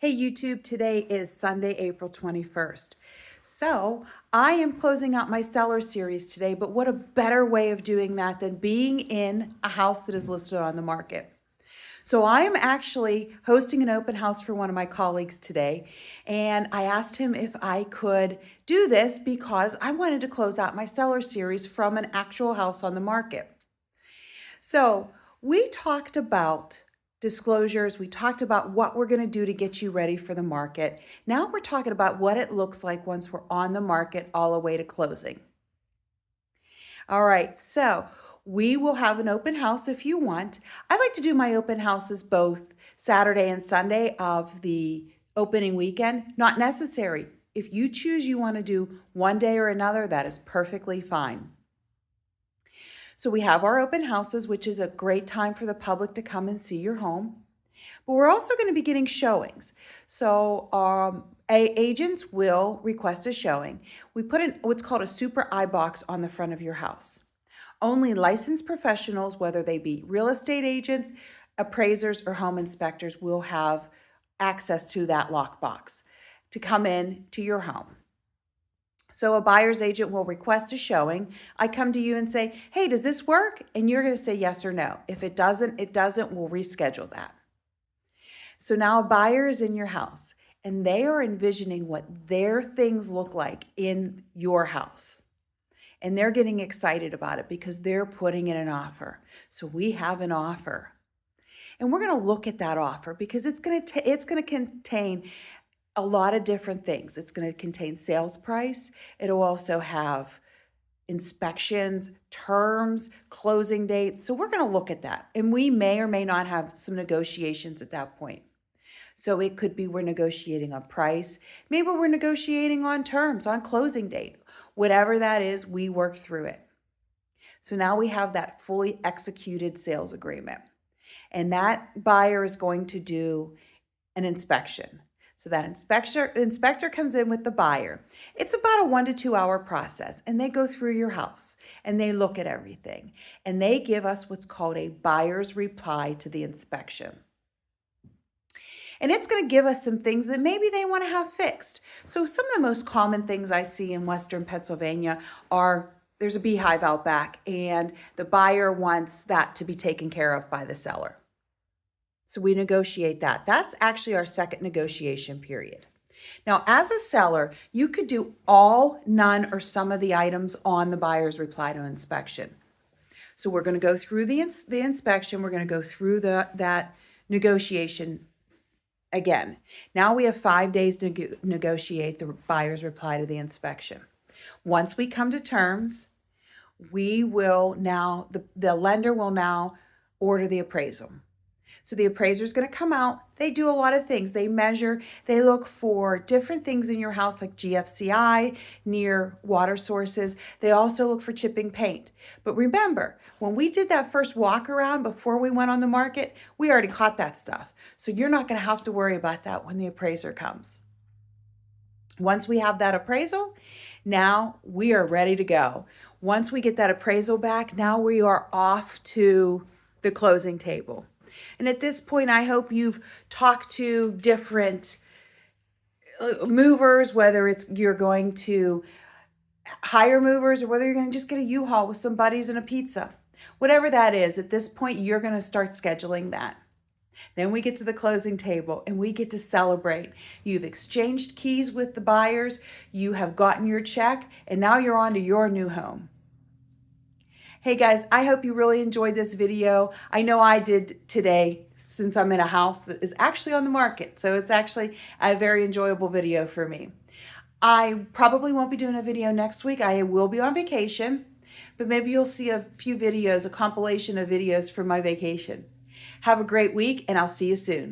Hey YouTube, today is Sunday, April 21st. So I am closing out my seller series today, but what a better way of doing that than being in a house that is listed on the market. So I am actually hosting an open house for one of my colleagues today, and I asked him if I could do this because I wanted to close out my seller series from an actual house on the market. So we talked about disclosures. We talked about what we're going to do to get you ready for the market. Now we're talking about what it looks like once we're on the market all the way to closing. All right, so we will have an open house if you want. I like to do my open houses both Saturday and Sunday of the opening weekend. Not necessary. If you choose you want to do one day or another, that is perfectly fine. So we have our open houses, which is a great time for the public to come and see your home. But we're also going to be getting showings. So agents will request a showing. We put in what's called a super I-box on the front of your house. Only licensed professionals, whether they be real estate agents, appraisers, or home inspectors, will have access to that lockbox to come in to your home. So a buyer's agent will request a showing. I come to you and say, hey, does this work? And you're going to say yes or no. If it doesn't, we'll reschedule that. So now a buyer is in your house and they are envisioning what their things look like in your house. And they're getting excited about it because they're putting in an offer. So we have an offer. And we're going to look at that offer because it's going to contain a lot of different things. It's going to contain sales price. It'll also have inspections, terms, closing dates. So we're going to look at that. And we may or may not have some negotiations at that point. So it could be we're negotiating on price. Maybe we're negotiating on terms, on closing date. Whatever that is, we work through it. So now we have that fully executed sales agreement. And that buyer is going to do an inspection. So that inspector comes in with the buyer. It's about a 1 to 2 hour process, and they go through your house and they look at everything and they give us what's called a buyer's reply to the inspection. And it's going to give us some things that maybe they want to have fixed. So some of the most common things I see in Western Pennsylvania are there's a beehive out back and the buyer wants that to be taken care of by the seller. So we negotiate that. That's actually our second negotiation period. Now, as a seller, you could do all, none, or some of the items on the buyer's reply to inspection. So we're going to go through the inspection. We're going to go through that negotiation again. Now we have 5 days to negotiate the buyer's reply to the inspection. Once we come to terms, we will now, the lender will now order the appraisal. So the appraiser is going to come out. They do a lot of things. They measure, they look for different things in your house like GFCI, near water sources. They also look for chipping paint. But remember, when we did that first walk around before we went on the market, we already caught that stuff. So you're not going to have to worry about that when the appraiser comes. Once we have that appraisal, now we are ready to go. Once we get that appraisal back, now we are off to the closing table. And at this point, I hope you've talked to different movers, whether you're going to hire movers or whether you're going to just get a U-Haul with some buddies and a pizza. Whatever that is, at this point, you're going to start scheduling that. Then we get to the closing table and we get to celebrate. You've exchanged keys with the buyers, you have gotten your check, and now you're on to your new home. Hey guys, I hope you really enjoyed this video. I know I did today since I'm in a house that is actually on the market. So it's actually a very enjoyable video for me. I probably won't be doing a video next week. I will be on vacation, but maybe you'll see a few videos, a compilation of videos from my vacation. Have a great week and I'll see you soon.